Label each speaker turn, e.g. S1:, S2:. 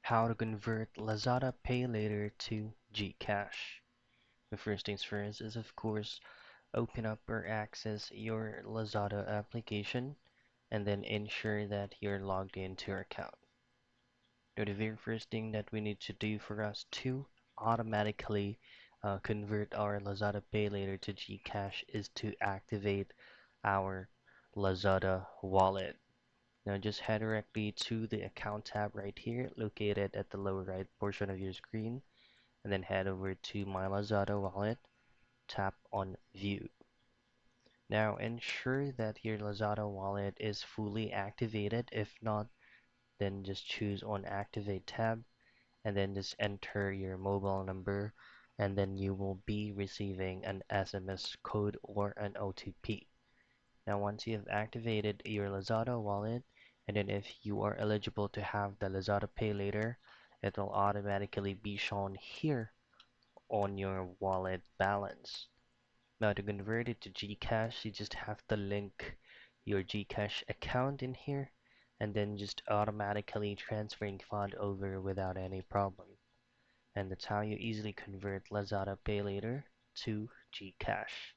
S1: How to convert Lazada Pay Later to Gcash. The first things first is, of course, open up or access your Lazada application and then ensure that you're logged into your account. Now, the very first thing that we need to do for us to automatically convert our Lazada Pay Later to Gcash is to activate our Lazada wallet. Now just head directly to the account tab right here, located at the lower right portion of your screen, and then head over to My Lazada Wallet, tap on View. Now ensure that your Lazada wallet is fully activated. If not, then just choose on Activate tab, and then just enter your mobile number, and then you will be receiving an SMS code or an OTP. Now once you have activated your Lazada wallet, and then if you are eligible to have the Lazada Pay Later, it will automatically be shown here on your wallet balance. Now to convert it to Gcash, you just have to link your Gcash account in here, and then just automatically transferring fund over without any problem. And that's how you easily convert Lazada Pay Later to Gcash.